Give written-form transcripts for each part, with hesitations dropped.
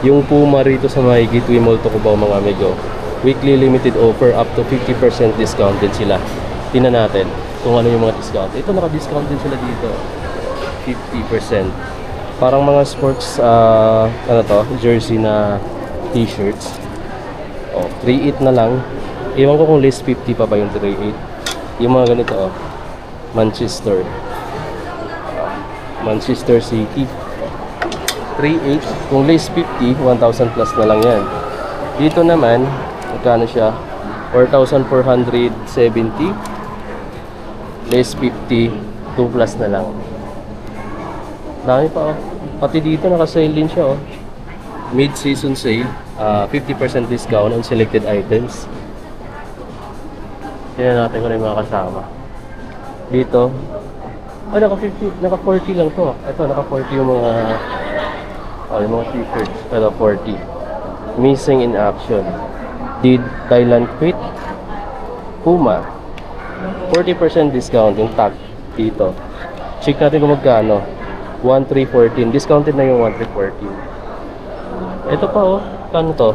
Yung Puma rito sa may Gateway Mall Tocubao mga amigo, weekly limited offer up to 50% discount din sila. Tingnan natin kung ano yung mga discount. Ito naka-discount din sila dito. 50%. Parang mga sports ano to, jersey na t-shirts. Oh, 3.8 na lang. Ewan ko kung less 50 pa ba yung 3.8. Yung mga ganito oh. Manchester City 3.8. Kung less 50, 1,000 plus na lang yan. Dito naman, magkano siya? 4,470. Less 50, 2 plus na lang. Dami pa oh. Pati dito naka-sale din siya oh. Mid-season sale, 50% discount on selected items. Tingnan natin kung ano yung mga kasama. Dito, naka 40 lang to. Ito, naka 40 yung mga t-shirts. Ito, 40. Missing in action. Did Thailand quit? Puma. 40% discount yung tag dito. Check natin kung magkano. 1,314. Discounted na yung 1,314. Ito pa oh. Kano to?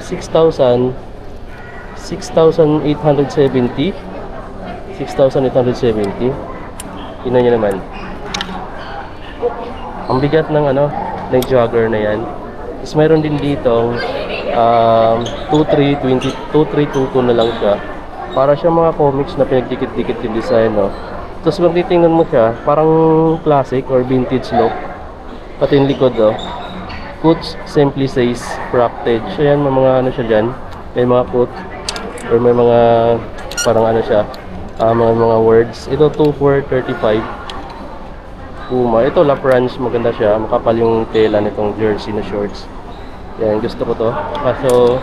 6,870. 6,870. Tingnan nyo naman. Ang bigat ng ng jogger na yan. Tapos mayroon din dito 2322 na lang siya. Para siya mga comics na pinagdikit-dikit yung design, no? Tapos kung titingnan mo siya, parang classic or vintage look. Pati yung likod, oh. Puts simply says Fractage. Ayan, may mga siya dyan. May mga put or may mga parang siya, mga words. Ito 2435 Puma. Ito La France, maganda siya. Makapal yung tela nitong jersey na shorts. Yan, gusto ko to. Kaso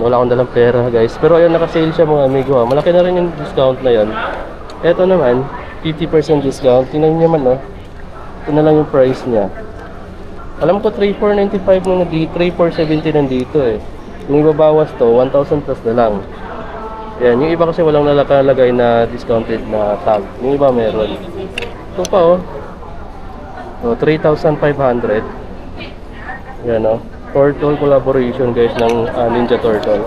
wala akong dalang pera guys. Pero ayun, naka-sale siya mga amigo ha. Malaki na rin yung discount na yan. Ito naman 50% discount. Tingnan niyo naman, no? Ito na lang yung price niya. Alam ko 3,495 nung 3,470 nandito eh. Yung ibabawas to 1,000 plus na lang. Yan, yung iba kasi walang nakalagay na discounted na tag. Yung iba meron. Ito pa oh. 3,500. Yan oh. Turtle collaboration guys ng Ninja Turtle.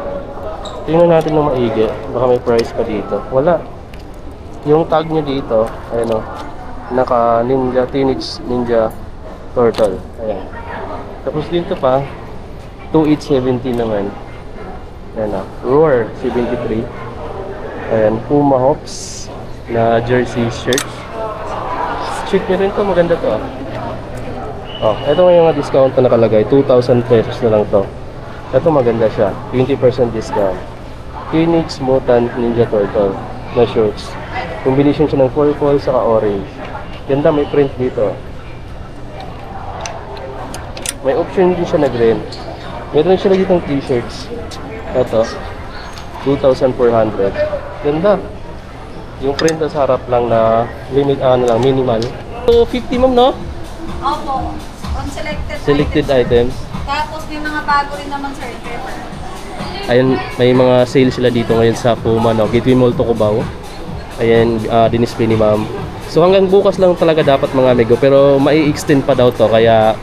Tingnan natin ng maigi. Baka may price pa dito. Wala. Yung tag niya dito, ayun oh. Naka Teenage Ninja Turtle. Ayan. Tapos dito pa 2,870 naman. Ayan oh. Roar 73. Ayan, Puma Hops na jersey shirts. Check nyo rin to, maganda to ah. Oh, ito nga yung discount na nakalagay, 2,000 pesos na lang to. Ito maganda siya, 20% discount. Teenage Mutant Ninja Turtle na shorts. Combination siya ng purple saka orange. Ganda, may print dito. May option din siya na green. Meron siya dito ng t-shirts. Ito, 2,400. Ganda. Yung print sa harap lang na minimal. So 50 ma'am, no? Opo. On Selected items. Tapos may mga bago rin naman sir. Ayun, may mga sale sila dito ngayon sa Puma, no? Gateway Mall Tocubao. Ayan, dinisplay ni ma'am. So hanggang bukas lang talaga dapat mga amigo. Pero mai-extend pa daw to. Kaya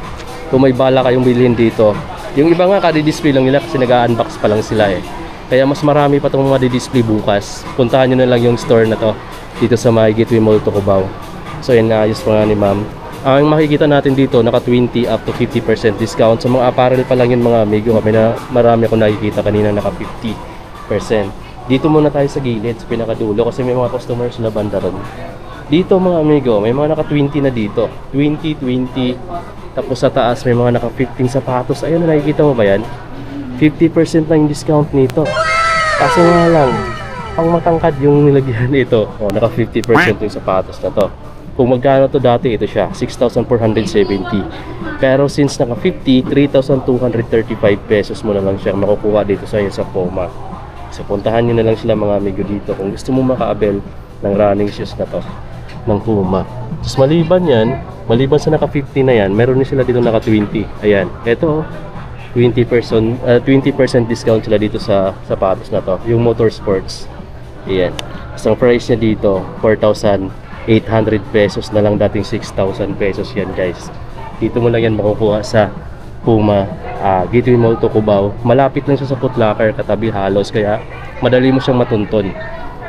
kung may bala kayong bilhin dito. Yung iba nga ka-display lang nila kasi nag-unbox pa lang sila eh. Kaya mas marami pa itong mga di-display bukas. Puntahan nyo na lang yung store na to dito sa may Gateway Mall Tocubao. So yun, ayos pa nga ni ma'am. Ang makikita natin dito, naka 20 up to 50% discount. Sa mga apparel pa lang yun mga amigo. Marami akong nakikita kanina naka 50%. Dito muna tayo sa gilid, sa pinakadulo. Kasi may mga customers na banda ron. Dito mga amigo, may mga naka 20 na dito. 20, 20. Tapos sa taas may mga naka 15 sapatos. Ayun, nakikita mo ba yan? 50% na yung discount nito. Kaso nga lang, pang matangkad yung nilagyan nito. O, naka 50% yung sapatos na to. Kung magkano to dati, ito siya, 6,470. Pero since naka 50, 3,235 pesos mo na lang siya makukuha dito sa Puma. So puntahan nyo na lang sila mga amigo dito kung gusto mo makaabel ng running shoes na to ng Puma. Tapos maliban sa naka 50 na yan, meron din sila dito naka 20. Ayan, ito 20% discount sila dito sa sapatos na to, yung motorsports. Ayan. So ang price niya dito 4,800 pesos na lang, dating 6,000 pesos yan guys. Dito mo lang yan makukuha sa Puma Gateway Mall to Cubao. Malapit lang siya sa Foot Locker, katabi halos, kaya madali mo siyang matunton.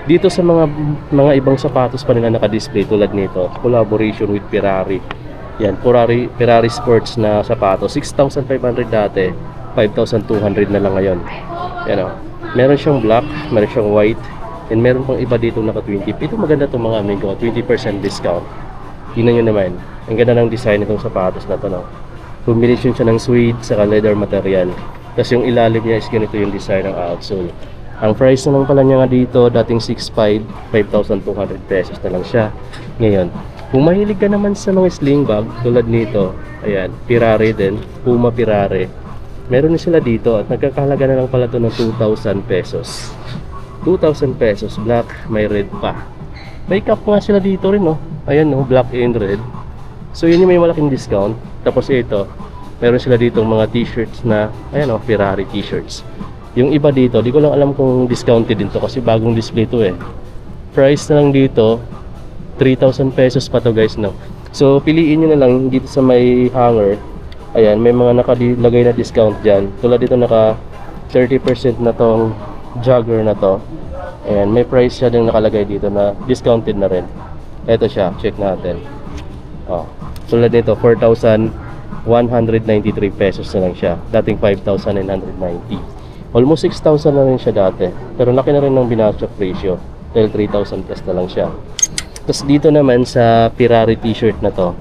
Dito sa mga ibang sapatos pa nila naka-display tulad nito, collaboration with Ferrari. Yan, Ferrari Sports na sapatos, 6,500 dati, 5,200 na lang ngayon. Yan o. Meron siyang black, meron siyang white, and meron pang iba dito naka-20. Ito maganda itong mga amigo, 20% discount. Tingnan nyo naman, ang ganda ng design itong sapatos na ito, no? Combination siya ng suede sa leather material. Tapos yung ilalim niya is ganito yung design ng outsole. Ang price na lang pala niya nga dito, dating 6,500, 5,200 pesos na lang siya. Ngayon, kung mahilig ka naman sa mga sling bag, tulad nito, ayan, Ferrari din, Puma Ferrari. Meron na sila dito at nagkakahalaga na lang pala ito ng 2,000 pesos. 2,000 pesos, black, may red pa. May cup nga sila dito rin, no? Ayan, no, black and red. So yun yung may malaking discount. Tapos ito, meron sila dito mga t-shirts na, ayan o, Ferrari t-shirts. Yung iba dito, di ko lang alam kung discounted din to kasi bagong display to eh. Price na lang dito, 3,000 pesos pa to guys, no? So piliin nyo na lang dito sa may hanger. Ayan, may mga nakalagay na discount dyan. Tulad dito naka 30% na tong jogger na to. Ayan, may price siya din nakalagay dito na discounted na rin. Ito siya, check natin. Oh, tulad nito 4,193 pesos na lang siya, dating 5,990. Almost 6,000 na rin siya dati, pero laki na rin ng binasyak ratio dahil 3,000 plus na lang siya. Tapos dito naman sa Ferrari t-shirt na to,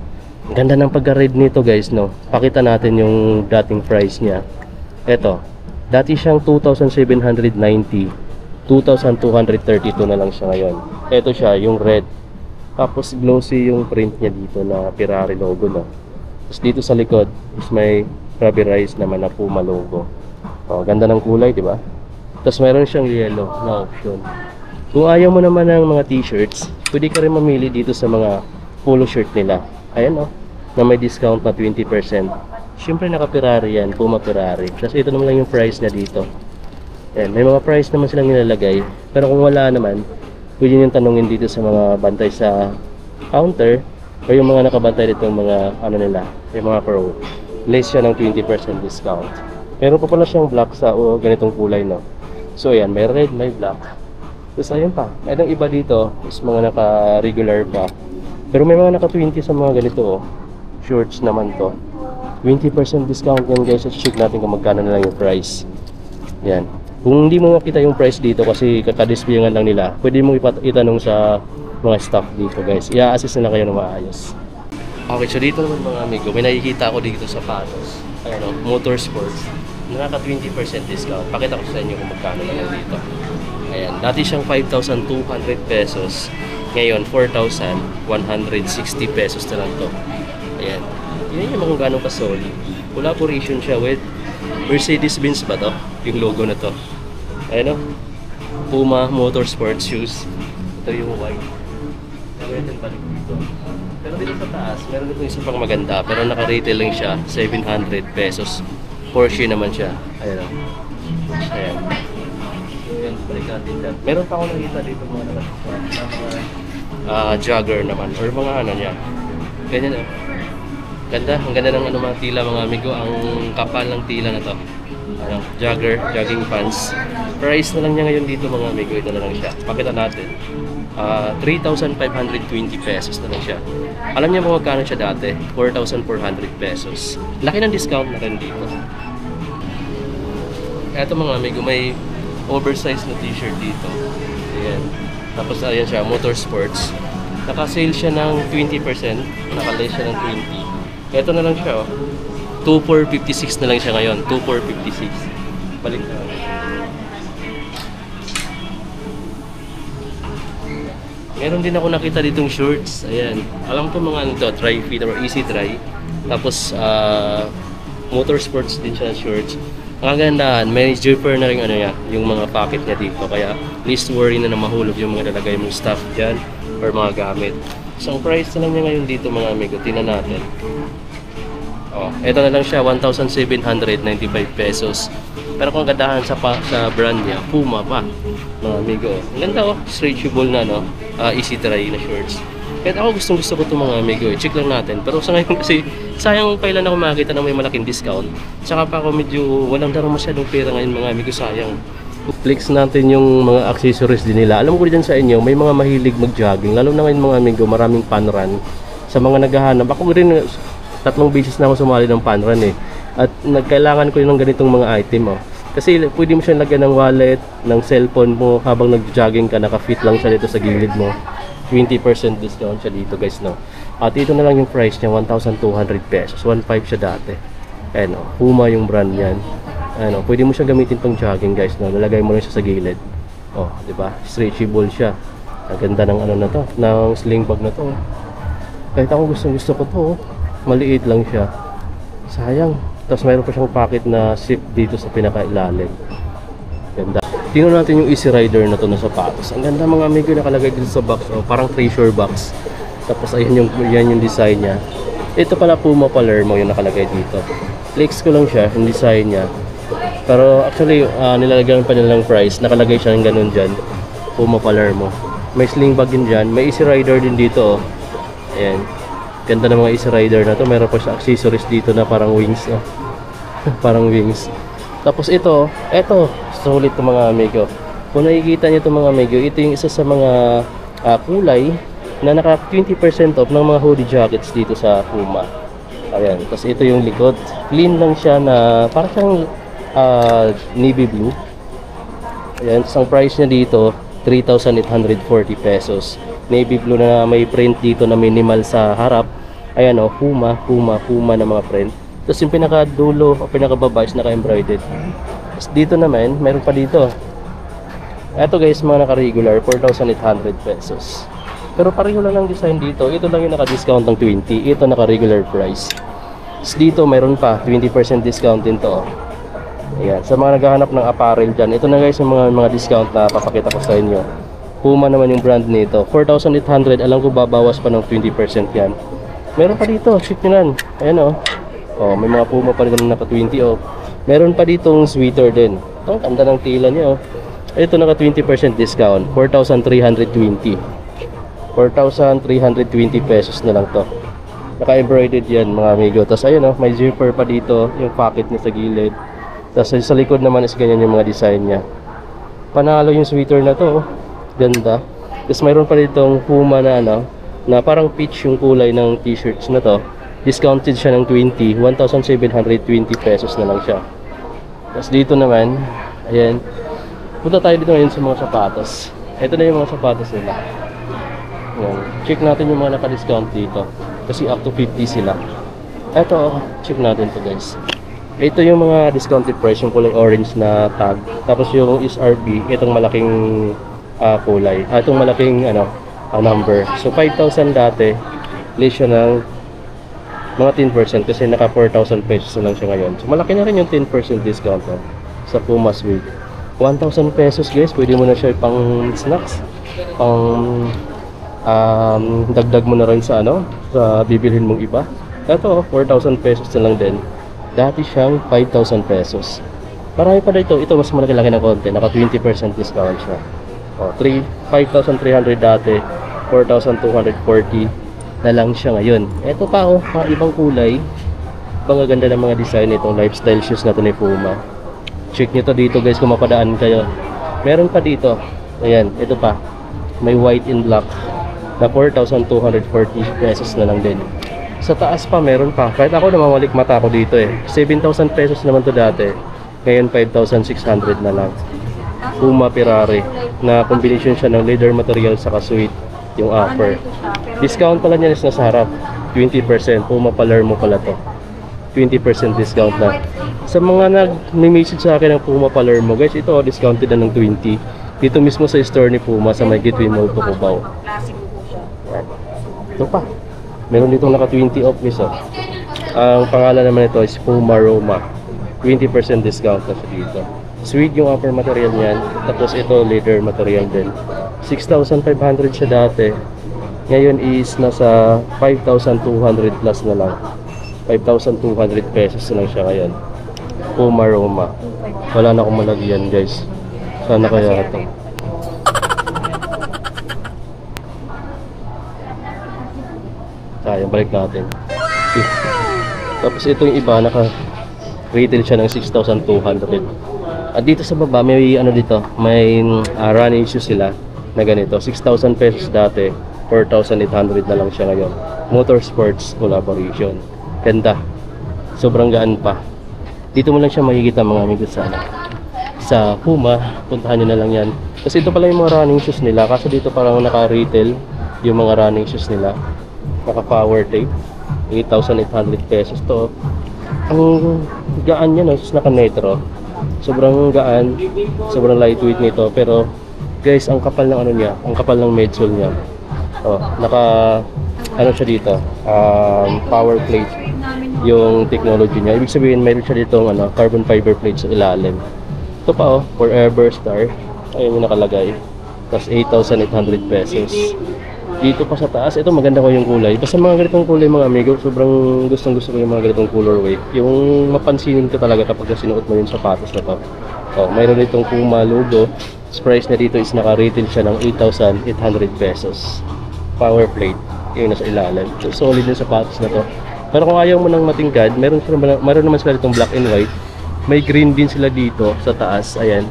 ang ganda ng pagka-red nito guys, no? Pakita natin yung dating price niya. Ito, dati siyang 2,790, 2,232 na lang siya ngayon. Ito siya, yung red. Tapos glossy yung print niya dito na Ferrari logo, no? Tapos dito sa likod is may rubberized naman na Puma logo. Oh, ganda ng kulay, di ba? Tapos mayroon siyang yellow na option. Kung ayaw mo naman ng mga t-shirts, pwede ka rin mamili dito sa mga polo shirt nila. Ayan, oh, na may discount na 20%. Siyempre naka Ferrari yan, Puma Ferrari. Tapos ito naman lang yung price niya dito. Ayan, may mga price naman silang nilalagay. Pero kung wala naman, pwede nyo tanungin dito sa mga bantay sa counter o yung mga nakabantay dito yung mga ano nila, yung mga pro. Less siya ng 20% discount. Meron pa pala siyang black sa ganitong kulay, no? So ayan, may red, may black. Tapos ayun pa, mayroong iba dito is mga naka-regular pa. Pero may mga naka-20 sa mga ganito, oh. Shorts naman to. 20% discount yan guys. At check natin kung magkano na lang yung price. Yan. Kung hindi mo makita yung price dito kasi kakadisplayan lang nila, pwede mo itanong sa mga staff dito guys. I-assist nila kayo na maayos. Okay, so dito naman mga amigo, may nakikita ako dito sa Patos. Ayan o, Motorsports. Naka 20% discount. Pakita ko sa inyo kung magkano na lang dito. Ayan, dati siyang 5,200 pesos. Ngayon, 4,160 pesos na lang to. Ayan. Yan yung kung gano'ng ka-solid. Collaboration siya with Mercedes-Benz ba to? Yung logo na to. Ayan o. Puma Motorsports shoes. Ito yung white. Ito balik dito. Pero dito sa taas, meron dito isang pang maganda. Pero naka-retail lang siya. 700 pesos. Porsche naman siya. Ayan o. Ayan. Ayan, balik natin dyan. Meron pa ako nakita dito mga jogger naman. Or mga ano niya. Ganyan o. Ganda, ang ganda ng mga tila mga amigo, ang kapal ng tila na to. Ano, jogger, jogging pants. Price na lang niya ngayon dito mga amigo, ito na lang siya. Pakita natin. 3,520 pesos na lang siya. Alam niyo kung magkano siya dati? 4,400 pesos. Laki ng discount na rin dito. Eto mga amigo, may oversized na t-shirt dito. Ayan. Tapos ayan siya, Motorsports. Naka-sale siya ng 20%. Naka-less siya ng 20%. Ito na lang siya, oh. 2,456 na lang siya ngayon. 2,456. Balik na lang. Meron din ako nakita ditong shorts. Ayan. Alam ko mga ano to, dry fit or easy dry. Tapos, Motorsports din siya shorts. Ang kagandahan, may zipper na rin ano niya, yung mga pocket niya dito. Kaya, least worry na mahulog yung mga lalagay mong stuff dyan or mga gamit. So, ang price na lang niya ngayon dito mga amigo. Tingnan natin. Oh, ito na lang siya, 1,795 pesos. Pero kung gandahan sa brand niya, Puma pa. Mga amigo. Ang ganda oh, stretchable na no. Easy dry na shorts. Kahit ako gusto ko itong mga amigo eh. Check lang natin. Pero sa ngayon kasi, sayang kailan ako makakita na may malaking discount. Tsaka pa ako medyo walang darong masyadong pera ngayon mga amigo, sayang. Flex natin yung mga accessories din nila. Alam ko din sa inyo, may mga mahilig mag-jogging. Lalo na ngayon mga amigo, maraming fun run. Sa mga naghahanap, ako rin 3 beses na ako sumali ng fun run eh. At nagkailangan ko ng ganitong mga item oh. Kasi pwede mo siyang lagyan ng wallet, ng cellphone mo habang nag-jogging ka, naka-fit lang siya dito sa gilid mo. 20% discount siya dito guys no. At ito na lang yung price niya, 1,200 pesos. 1,500 siya dati. Ayan oh, Puma yung brand niyan. Ayan oh, pwede mo siyang gamitin pang jogging guys no. Lalagay mo rin siya sa gilid. Oh, di ba? Stretchable siya. Ang ganda ng ano na to, ng sling bag na to. Kahit ako gusto ko to, oh. Maliit lang siya. Sayang. Tapos mayroon pa siyang pocket na zip dito sa pinakailalim. Ganda. Tingnan natin yung Easy Rider na to na sapatos. Ang ganda mga amigo, nakalagay dito sa box. Oh, parang treasure box. Tapos ayun yung design niya. Ito pala Puma Palermo yung nakalagay dito. Flex ko lang siya, yung design niya. Pero actually, nilalagyan pa nila ng price. Nakalagay siya ng ganun dyan. Puma Palermo. May sling bag din dyan. May Easy Rider din dito. Oh. Ayan. Ganda ng mga Easy Rider na to. Meron pa siya accessories dito na parang wings. Oh. Parang wings. Tapos ito, sulit to mga amigo. Kung nakikita niyo to mga amigo, ito yung isa sa mga kulay na naka 20% off ng mga hoodie jackets dito sa Puma. Ayan. Tapos ito yung likod. Clean lang siya na parang siyang navy blue. Ayan. Tapos ang price niya dito, 3,840 pesos. Navy blue na may print dito na minimal sa harap. Ayan o, Puma na mga print. Tapos yung pinakadulo o pinakababa is naka-embroidered. Tapos dito naman, meron pa dito. Ito guys, mga naka-regular, 4,800 pesos. Pero pareho lang ang design dito. Ito lang yung naka-discount ng 20. Ito naka-regular price. Tapos dito, meron pa, 20% discount din to. Ayan, sa mga naghahanap ng apparel dyan. Ito na guys yung mga discount na papakita ko sa inyo. Puma naman yung brand nito. 4,800. Alam ko babawas pa ng 20% yan. Meron pa dito. Check nyo lang. Ayan o. Oh, may mga Puma pa rin na naka-20 off. Meron pa ditong sweater din. Ang ganda ng tila niya oh. Ito naka 20% discount. 4,320. 4,320 pesos na lang to. Naka-embroidered yan mga amigo. Tapos ayun oh, may zipper pa dito. Yung pocket niya sa gilid. Tapos sa likod naman is ganyan yung mga design niya. Panalo yung sweater na to oh. Ganda. Tapos mayroon pa ditong Puma na ano, na parang peach yung kulay ng t-shirts na to. Discounted siya ng 20, 1,720 pesos na lang siya. Tapos dito naman, ayan. Punta tayo dito ngayon sa mga sapatos. Ito na yung mga sapatos nila. Ayan. Check natin yung mga naka-discount dito. Kasi up to 50 sila. Ito, check natin to guys. Ito yung mga discounted price, yung kulay orange na tag. Tapos yung SRP, itong malaking kulay. Itong malaking number. So 5,000 dati, less siya ng mga 10% kasi naka 4,000 pesos na lang siya ngayon. So malaki na rin yung 10% discount sa Puma Suede. 1,000 pesos guys, pwede mo na siya pang snacks, pang dagdag mo na rin sa sa bibilhin mong iba. Ito 4,000 pesos na lang din. Dati siyang 5,000 pesos. Marami pa dito. Ito mas malaki-laki ng konti. Naka 20% discount siya. 5,300 dati, 4,240 na lang siya ngayon. Ito pa mga ibang kulay. Ang ganda ng mga design nitong lifestyle shoes na to ni Puma. Check nyo to dito guys kung mapadaan kayo. Meron pa dito. Ayan, ito pa. May white and black na 4,240 pesos na lang din. Sa taas pa meron pa. Kahit ako namamalik mata ko dito 7,000 pesos naman to dati. Ngayon 5,600 na lang. Puma Ferrari na combination siya ng leather material sa suede yung offer. Discount pala niya is nasa harap. 20%. Puma Palermo pala to. 20% discount na. Sa mga nag-message sa akin ng Puma Palermo, guys, ito discounted na ng 20. Dito mismo sa store ni Puma sa may Gateway Mall Cubao. Ito pa. Meron ditong naka 20 off guys. Ang pangalan naman ito is Puma Roma. 20% discount na siya dito. Suede yung upper material niyan. Tapos ito leather material din. 6,500 siya dati. Ngayon is nasa 5,200 plus na lang. 5,200 pesos na lang siya ngayon. Puma Roma. Wala na akong malagyan guys. Sana kaya ito. Sayang, balik natin. Eh. Tapos itong iba, naka-retail siya ng 6,200. At dito sa baba, may ano dito, may running shoes sila na ganito. 6,000 pesos dati, 4,800 na lang siya ngayon. Motorsports collaboration. Ganda. Sobrang gaan pa. Dito mo lang siya makikita mga amigo sana. Sa Puma, puntahan nyo na lang yan. Kasi ito pala yung mga running shoes nila. Kaso dito parang naka-retail yung mga running shoes nila. Naka-power tape. 8,800 pesos to. Ang gaan niya, no? Naka-netro. Sobrang gaan. Sobrang lightweight nito. Pero guys, ang kapal ng ano niya. Ang kapal ng midsole niya. Oh, ano siya dito? Power plate yung technology niya. Ibig sabihin, mayroon siya ditong carbon fiber plate sa ilalim. Ito pa Forever Star. Ayun yung nakalagay. Tapos 8,800 pesos. Dito pa sa taas, ito maganda ko yung kulay. Basta mga ganitong kulay mga amigo, sobrang gustong gusto ko yung mga ganitong colorway. Yung mapansinin ko talaga kapag sinuot mo yung sapatos na to. Oh, mayroon ditong Puma logo. Price na dito is naka-retail siya ng 8,800 pesos. Power plate, yung nasa ilalim. So, solid yung sapatos na to. Pero kung ayaw mo ng matingkad, meron naman sila ditong black and white. May green din sila dito sa taas. Ayan.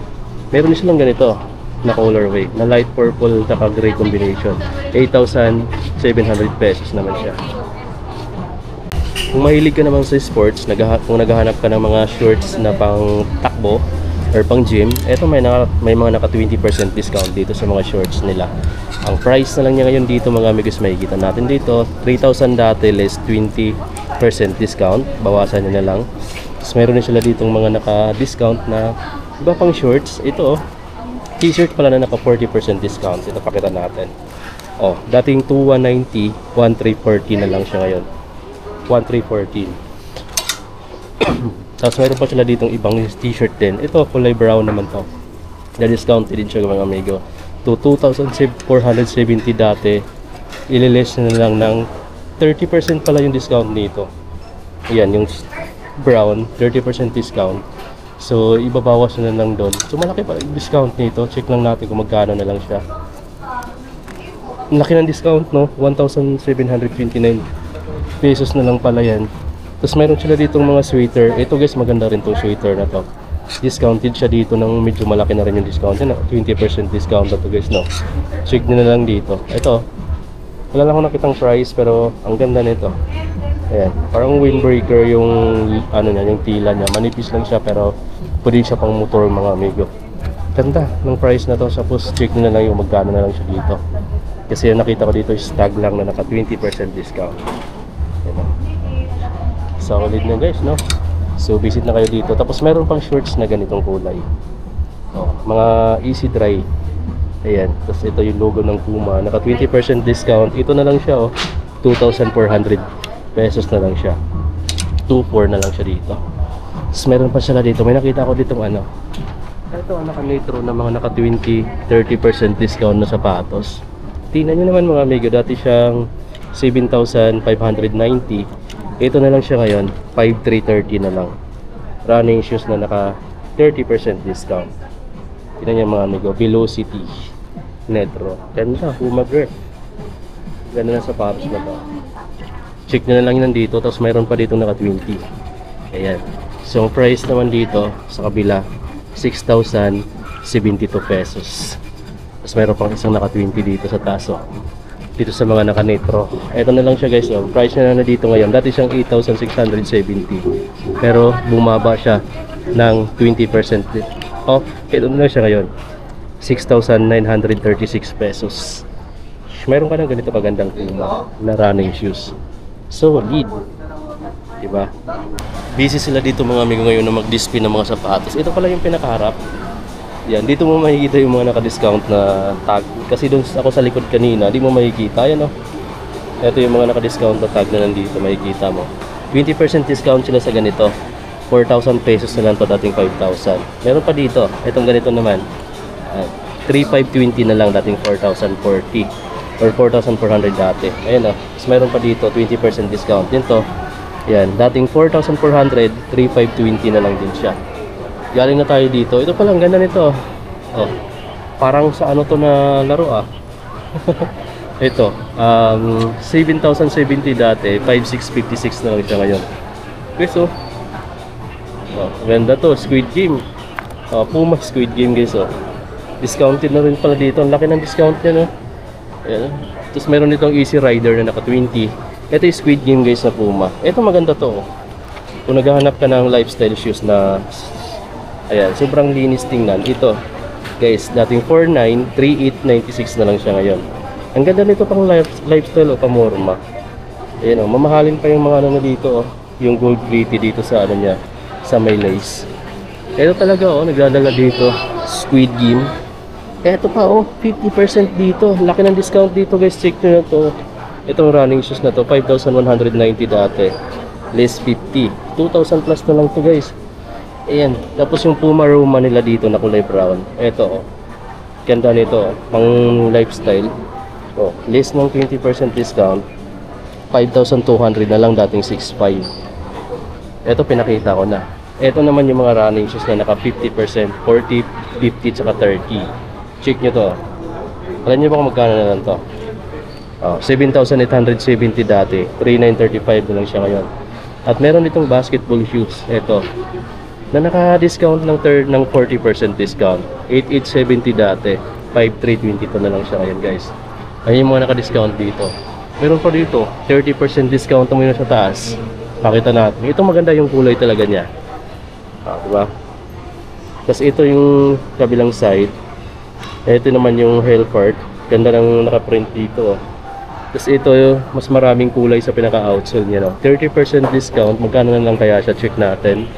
Meron silang ganito na colorway, na light purple at gray combination. 8,700 pesos naman siya. Kung mahilig ka naman sa sports, kung naghahanap ka ng mga shorts na pang takbo or pang gym, eto may mga naka 20% discount dito sa mga shorts nila. Ang price na lang niya ngayon dito mga amigos, makikita natin dito 3,000 dati, less 20% discount, bawasan nyo na lang. Tapos meron din sila ditong mga naka-discount na iba pang shorts. Ito t-shirt pala na naka 40% discount. Ito pakita natin. Dating 2,190, 1,340 na lang siya ngayon. 1,314. Tapos meron pa sila ditong ibang t-shirt din. Ito kulay brown naman to. Na-discounted din siya mga amigo. To 2,470 dati, ililess na lang ng 30% pala yung discount nito. Ayan, yung brown, 30% discount. So, ibabawas na lang doon. So, malaki pa yung discount nito. Check lang natin kung magkano na lang siya. Laki ng discount, no? 1,729 pesos na lang pala yan. Tapos, meron sila ditong mga sweater. Ito guys, maganda rin tong sweater na to. Discounted siya dito ng medyo malaki na rin yung discount. Yan, 20% discount na to guys, no? Check nyo na lang dito. Ito, wala lang akong nakitang price pero ang ganda nito. Ayan, parang windbreaker yung niya, yung tila niya. Manipis lang siya pero pwede siya pang motor mga amigo. Ganda ng price na to. Suppose check nyo na lang yung magkano na lang siya dito. Kasi yung nakita ko dito is tag lang na naka 20% discount. Ayan. Solid na guys, no? So visit na kayo dito. Tapos meron pang shorts na ganitong kulay. Mga easy dry. Ayan. Tapos ito yung logo ng Puma. Naka 20% discount. Ito na lang siya 2,400 pesos na lang siya. 2,400 na lang siya dito. Tapos meron pa sila dito. May nakita ko ditong ito naka-nitro na mga naka 20-30% discount na sapatos. Tingnan nyo naman mga amigo. Dati siyang 7,590. Ito na lang siya ngayon, 5,330 na lang. Running shoes na naka 30% discount. Tignan niyo mga amigo, Velocity Netro. Ganda, Puma Grip. Ganda na sapatos na to. Check nyo na lang yun dito, tapos mayroon pa dito naka 20. Ayan. So, ang price naman dito sa kabila, 6,072 pesos. Tapos mayroon pang isang naka 20 dito sa taso. Dito sa mga naka-netro. Ito na lang siya guys. Price na dito ngayon. Dati siyang 8,670. Pero bumaba siya ng 20% off. Ito na lang siya ngayon. 6,936 pesos. Mayroon ka ng ganito kagandang Puma na running shoes. Solid. Diba? Busy sila dito mga amigo ngayon na mag-display ng mga sapatos. Ito pala yung pinakaharap. Yan, dito mo makikita yung mga naka-discount na tag. Kasi doon ako sa likod kanina, di mo makikita. Yan Ito yung mga naka-discount na tag na nandito, makikita mo. 20% discount sila sa ganito. 4,000 pesos na lang to, dating 5,000. Meron pa dito, itong ganito naman. 3,520 na lang, dating 4,040. Or 4,400 dati. Ayan Mas meron pa dito, 20% discount. Yan to. Yan, dating 4,400, 3,520 na lang din siya. Galing na tayo dito. Ito palang ganda nito. Parang sa to na laro Ito, 7,070 dati, 5,656 na lang siya ngayon. Guys, oh. Ganda to, Squid Game. Puma Squid Game, guys, oh. Discounted na rin pala dito. Ang laki ng discount niya, no? Ayan. Tapos meron itong Easy Rider na naka 20. Ito yung Squid Game, guys, na Puma. Ito maganda to, oh. Kung naghahanap ka ng lifestyle shoes na ayan, sobrang linis tingnan. Ito, guys, dating 4,900, 3,896 na lang siya ngayon. Ang ganda nito pang lifestyle o pamorma. Ayan, oh, mamahalin pa yung mga ano na dito, oh. Yung gold gritty dito sa ano niya, sa may lace. Ito talaga, oh, nagdadala dito, Squid Game. Ito pa, oh, 50% dito. Laki ng discount dito, guys. Check nyo na to. Itong running shoes na to, 5,190 dati. Less 50. 2,000 plus na lang to, guys. Ayan. Tapos yung Puma Roma nila dito na kulay brown. Ito, oh. Ganda nito, oh. Pang lifestyle. Oh, less ng 20% discount. 5,200 na lang, dating 6,500. Ito pinakita ko na. Ito naman yung mga running shoes na naka 50%, 40, 50, tsaka 30. Check nyo to. Alam nyo ba kung magkano na lang to? 7,870 dati. 3,935 na lang siya ngayon. At meron itong basketball shoes. Ito. Na naka-discount ng 40% discount. 8,870 dati. 5,322 na lang siya ngayon, guys. Ayun yung mga naka-discount dito. Meron pa dito. 30% discount mo yun sa taas. Pakita natin. Ito maganda yung kulay talaga niya. Diba? Tapos ito yung kabilang side. Ito naman yung heel part. Ganda ng naka-print dito. Tapos ito, mas maraming kulay sa pinaka-outsole niya. No? 30% discount. Magkano na lang kaya siya? Check natin.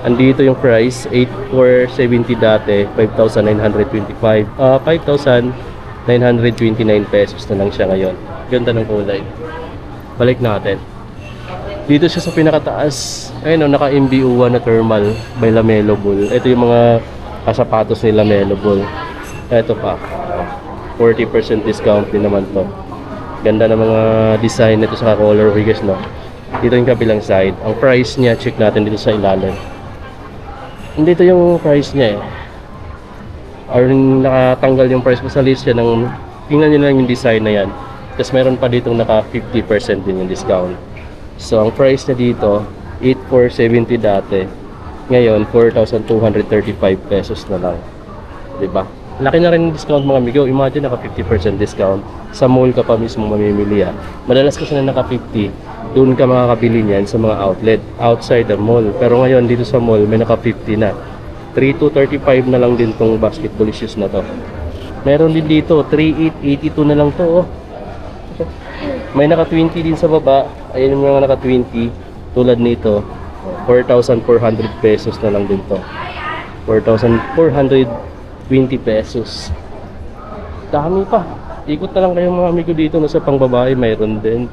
Andito yung price. 8,470 dati. 5,925. 5,929 pesos na lang siya ngayon. Ganda ng kulay. Balik natin. Dito siya sa pinakataas. Ayun, naka-MBO1 na thermal by Lamelo Bull. Ito yung mga kasapatos ni Lamelo Bull. Ito pa. 40% discount din naman to. Ganda ng mga design nito sa color guys, no? Dito yung kabilang side. Ang price niya, check natin dito sa ilalim. Dito yung price niya, eh. Or nakatanggal yung price mo sa list niya ng, tingnan nyo lang yung design na yan. Tapos meron pa dito naka 50% din yung discount. So ang price niya dito, 8,470 dati. Ngayon, 4,235 pesos na lang. Diba? Laki na rin yung discount, mga amigo. Imagine naka 50% discount. Sa mall ka pa mismo mamimili, ha. Madalas kasi na naka 50, doon ka makakabili niyan sa mga outlet outside the mall. Pero ngayon dito sa mall may naka 50 na. 3,235 na lang din tong basketball shoes na to. Meron din dito 3,882 na lang to, oh. May naka 20 din sa baba. Ayun yung mga naka 20 tulad nito. 4,400 pesos na lang din to. 4,420 pesos. Dami pa. Ikot na lang kayo mga amigo dito. Nasa pang babae mayroon din.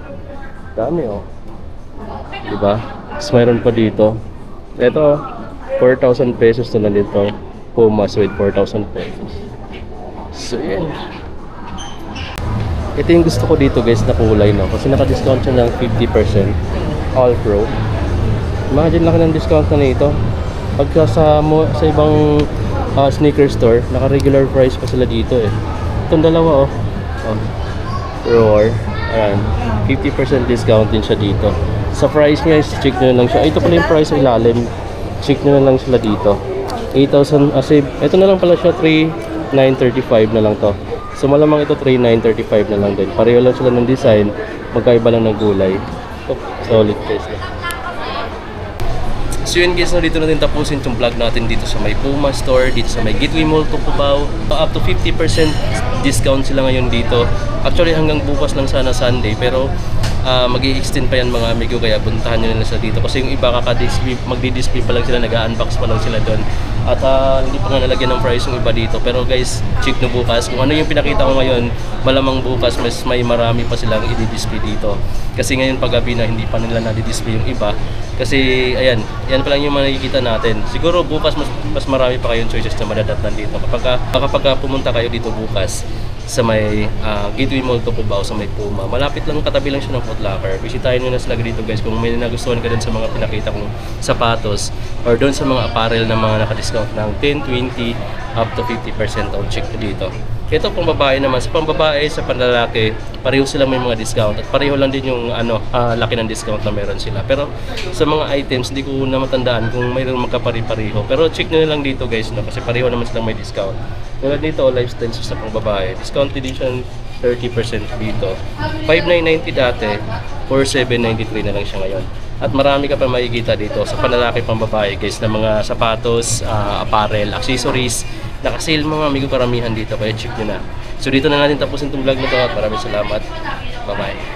Dami, oh. Diba? Tapos mayroon pa dito. Ito, 4,000 pesos na lang dito. Pumas with 4,000 pesos. So, yan. Ito yung gusto ko dito, guys, na kulay, no? Kasi naka-discount siya ng 50%. All Pro. Imagine lang ng discount na nito. Pagka sa ibang sneaker store, naka-regular price pa sila dito, eh. Itong dalawa, oh. Roar. Ayan. 50% discount din siya dito. Sa price niya, check nyo lang siya. Ito pala yung price sa ilalim. Check nyo lang sila dito. 8,000, ito na lang pala siya, 3,935 na lang to. So malamang ito 3,935 na lang din. Pareho lang sila ng design, magkaiba lang ng gulay. Oh, solid case na. So yun guys, no, dito natin tapusin itong vlog natin dito sa may Puma store, dito sa may Gateway Mall Cubao. Up to 50% discount sila ngayon dito. Actually hanggang bukas lang sana Sunday, pero mag-i-extend pa yan mga amigo, kaya puntahan nyo nila sila dito. Kasi yung iba kaka-display, magdi-display pa lang sila, nag-unbox pa lang sila doon. At hindi pa nga nalagyan ng price yung iba dito. Pero guys, check nyo bukas. Kung ano yung pinakita ko ngayon, malamang bukas mas may marami pa silang i-display dito. Kasi ngayon paggabi na hindi pa nila na-display yung iba. Kasi ayan, yan pa lang yung makikita natin. Siguro bukas mas marami pa kayong choices na madadatnan dito. Kapag pumunta kayo dito bukas sa may Gateway Mall Cubao, sa may Puma, malapit lang, katabi lang siya ng Foot Locker. Bisitahin nyo na sila dito guys kung may nagustuhan ka dun sa mga pinakita kong sapatos or doon sa mga apparel na mga naka-discount ng 10, 20 up to 50% on check dito. Ito pang babae naman, sa pambabae, sa panlalaki, pareho sila may mga discount at pareho lang din yung laki ng discount na meron sila. Pero sa mga items, hindi ko na matandaan kung mayroong magkapari-pareho. Pero check nyo na lang dito guys, no? Kasi pareho naman silang may discount. Tulad dito, lifestyle sa pangbabae, discount edition 30% dito. 5,990 dati, 4,793 na lang siya ngayon. At marami ka pa makikita dito sa panlalaki pambabae guys na mga sapatos, apparel, accessories. Naka-sale mga amigo karamihan dito, kaya check nyo na. So dito na natin tapusin itong vlog na to at maraming salamat. Bye bye.